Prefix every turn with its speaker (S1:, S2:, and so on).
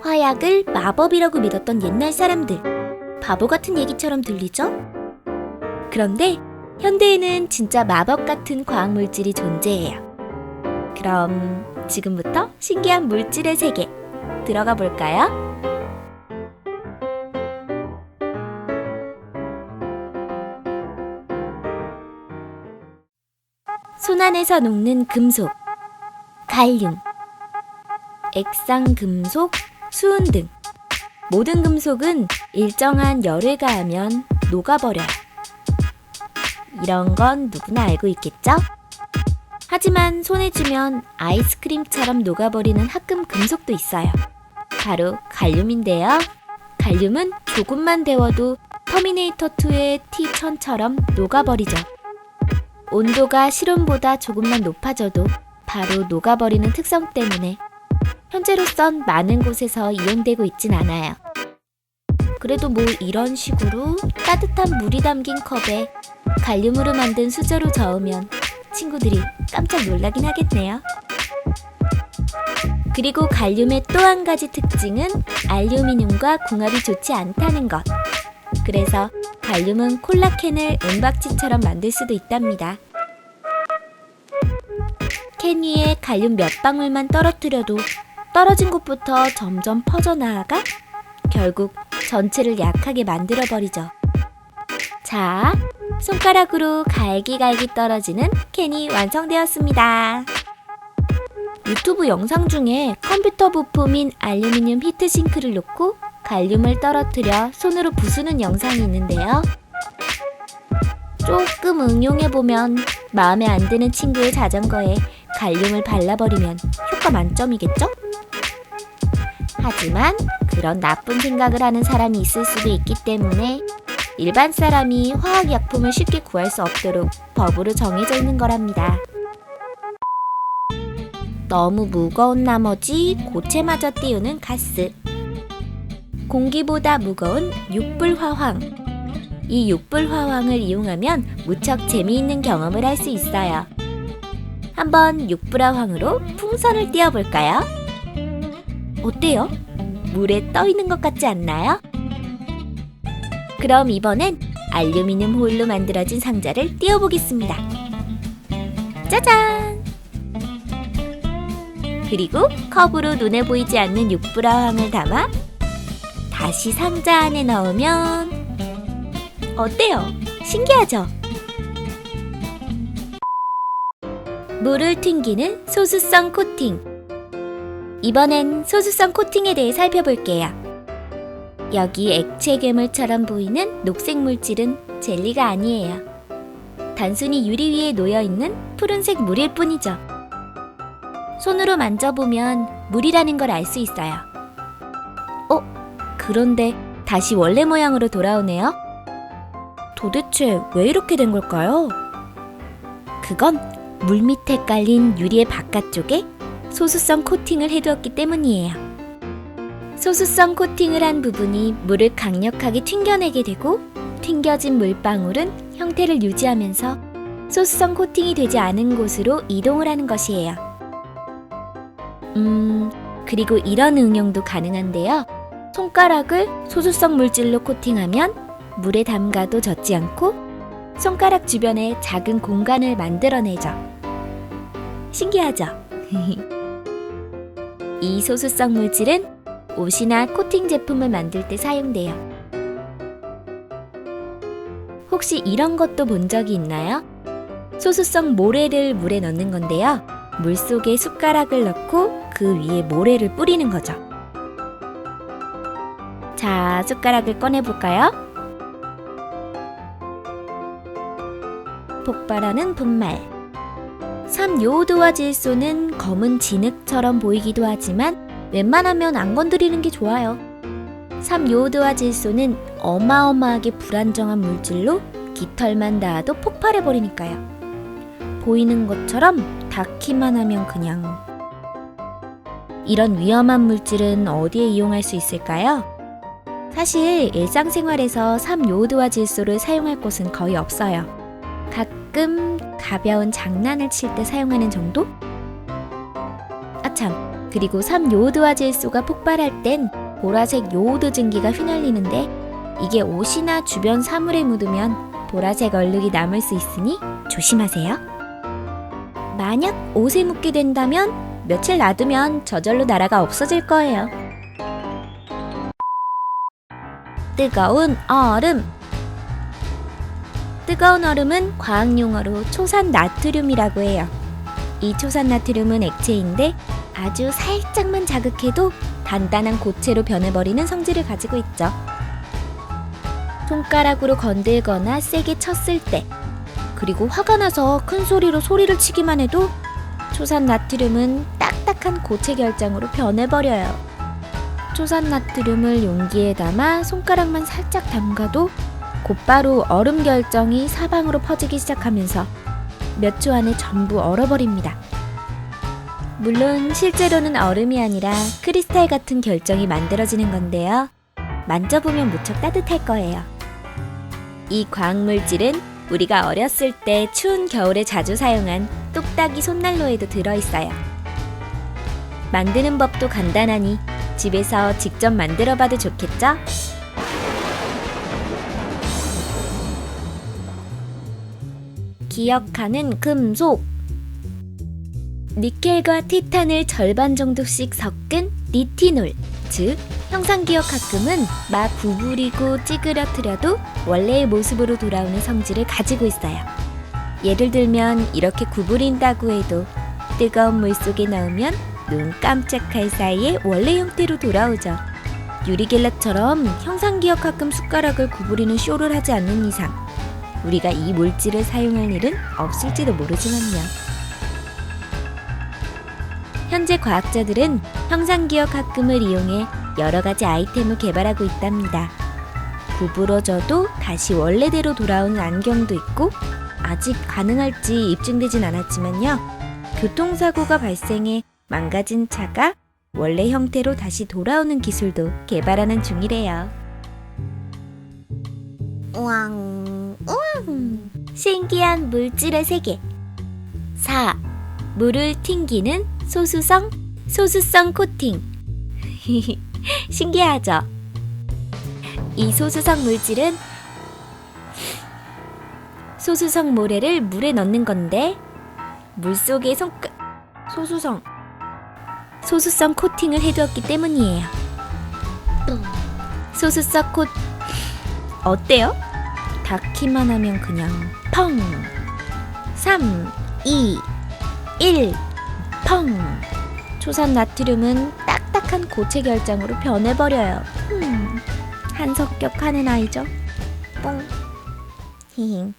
S1: 화약을 마법이라고 믿었던 옛날 사람들. 바보 같은 얘기처럼 들리죠? 그런데 현대에는 진짜 마법 같은 과학물질이 존재해요. 그럼 지금부터 신기한 물질의 세계 들어가 볼까요? 손 안에서 녹는 금속, 갈륨, 액상금속, 수은 등 모든 금속은 일정한 열을 가하면 녹아버려요. 이런 건 누구나 알고 있겠죠? 하지만 손에 쥐면 아이스크림처럼 녹아버리는 합금 금속도 있어요. 바로 갈륨인데요. 갈륨은 조금만 데워도 터미네이터2의 T-1000처럼 녹아버리죠. 온도가 실온보다 조금만 높아져도 바로 녹아버리는 특성 때문에 현재로선 많은 곳에서 이용되고 있진 않아요. 그래도 뭐 이런 식으로 따뜻한 물이 담긴 컵에 갈륨으로 만든 수저로 저으면 친구들이 깜짝 놀라긴 하겠네요. 그리고 갈륨의 또 한 가지 특징은 알루미늄과 궁합이 좋지 않다는 것. 그래서 갈륨은 콜라캔을 은박지처럼 만들 수도 있답니다. 캔 위에 갈륨 몇 방울만 떨어뜨려도 떨어진 곳부터 점점 퍼져나아가 결국 전체를 약하게 만들어버리죠. 자, 손가락으로 갈기갈기 떨어지는 캔이 완성되었습니다. 유튜브 영상 중에 컴퓨터 부품인 알루미늄 히트싱크를 놓고 갈륨을 떨어뜨려 손으로 부수는 영상이 있는데요. 조금 응용해보면 마음에 안 드는 친구의 자전거에 갈륨을 발라버리면 효과 만점이겠죠? 하지만 그런 나쁜 생각을 하는 사람이 있을 수도 있기 때문에 일반 사람이 화학약품을 쉽게 구할 수 없도록 법으로 정해져 있는 거랍니다. 너무 무거운 나머지 고체마저 띄우는 가스. 공기보다 무거운 육불화황. 이 육불화황을 이용하면 무척 재미있는 경험을 할 수 있어요. 한번 육불화황으로 풍선을 띄워볼까요? 어때요? 물에 떠 있는 것 같지 않나요? 그럼 이번엔 알루미늄 홀로 만들어진 상자를 띄워보겠습니다. 짜잔! 그리고 컵으로 눈에 보이지 않는 육불화황을 담아 다시 상자 안에 넣으면 어때요? 신기하죠? 물을 튕기는 소수성 코팅. 이번엔 소수성 코팅에 대해 살펴볼게요. 여기 액체 괴물처럼 보이는 녹색 물질은 젤리가 아니에요. 단순히 유리 위에 놓여있는 푸른색 물일 뿐이죠. 손으로 만져보면 물이라는 걸 알 수 있어요. 그런데 다시 원래 모양으로 돌아오네요. 도대체 왜 이렇게 된 걸까요? 그건 물 밑에 깔린 유리의 바깥쪽에 소수성 코팅을 해두었기 때문이에요. 소수성 코팅을 한 부분이 물을 강력하게 튕겨내게 되고 튕겨진 물방울은 형태를 유지하면서 소수성 코팅이 되지 않은 곳으로 이동을 하는 것이에요. 그리고 이런 응용도 가능한데요. 손가락을 소수성 물질로 코팅하면 물에 담가도 젖지 않고 손가락 주변에 작은 공간을 만들어내죠. 신기하죠? 이 소수성 물질은 옷이나 코팅 제품을 만들 때 사용돼요. 혹시 이런 것도 본 적이 있나요? 소수성 모래를 물에 넣는 건데요. 물속에 숟가락을 넣고 그 위에 모래를 뿌리는 거죠. 자, 숟가락을 꺼내볼까요? 폭발하는 분말. 3요오드와 질소는 검은 진흙처럼 보이기도 하지만 웬만하면 안 건드리는 게 좋아요. 3요오드와 질소는 어마어마하게 불안정한 물질로 깃털만 닿아도 폭발해버리니까요. 보이는 것처럼 닿기만 하면 그냥. 이런 위험한 물질은 어디에 이용할 수 있을까요? 사실 일상생활에서 3요오드와 질소를 사용할 곳은 거의 없어요. 가끔 가벼운 장난을 칠 때 사용하는 정도? 아참, 그리고 3요오드화질소가 폭발할 땐 보라색 요오드 증기가 휘날리는데 이게 옷이나 주변 사물에 묻으면 보라색 얼룩이 남을 수 있으니 조심하세요. 만약 옷에 묻게 된다면 며칠 놔두면 저절로 나라가 없어질 거예요. 뜨거운 얼음. 뜨거운 얼음은 과학용어로 초산나트륨이라고 해요. 이 초산나트륨은 액체인데 아주 살짝만 자극해도 단단한 고체로 변해버리는 성질을 가지고 있죠. 손가락으로 건들거나 세게 쳤을 때, 그리고 화가 나서 큰 소리로 소리를 치기만 해도 초산나트륨은 딱딱한 고체 결정으로 변해버려요. 초산나트륨을 용기에 담아 손가락만 살짝 담가도 곧바로 얼음 결정이 사방으로 퍼지기 시작하면서 몇 초 안에 전부 얼어버립니다. 물론 실제로는 얼음이 아니라 크리스탈 같은 결정이 만들어지는 건데요. 만져보면 무척 따뜻할 거예요. 이 과학물질은 우리가 어렸을 때 추운 겨울에 자주 사용한 똑딱이 손난로에도 들어있어요. 만드는 법도 간단하니 집에서 직접 만들어봐도 좋겠죠? 기억하는 금속. 니켈과 티탄을 절반 정도씩 섞은 니티놀, 즉 형상기억합금은 막 구부리고 찌그러뜨려도 원래의 모습으로 돌아오는 성질을 가지고 있어요. 예를 들면 이렇게 구부린다고 해도 뜨거운 물 속에 넣으면 눈 깜짝할 사이에 원래 형태로 돌아오죠. 유리겔라처럼 형상기억합금 숟가락을 구부리는 쇼를 하지 않는 이상 우리가 이 물질을 사용할 일은 없을지도 모르지만요. 현재 과학자들은 형상기억합금을 이용해 여러 가지 아이템을 개발하고 있답니다. 구부러져도 다시 원래대로 돌아오는 안경도 있고 아직 가능할지 입증되진 않았지만요. 교통사고가 발생해 망가진 차가 원래 형태로 다시 돌아오는 기술도 개발하는 중이래요. 우왕 우왕. 신기한 물질의 세계. 4. 물을 튕기는 소수성 코팅. 신기하죠? 이 소수성 물질은 소수성 모래를 물에 넣는 건데 물속에 소수성 코팅을 해두었기 때문이에요. 소수성 어때요? 닿기만 하면 그냥 펑! 3, 2, 1, 펑! 초산나트륨은 딱딱한 고체 결정으로 변해버려요. 한석격하는 아이죠. 뽕. 히힝.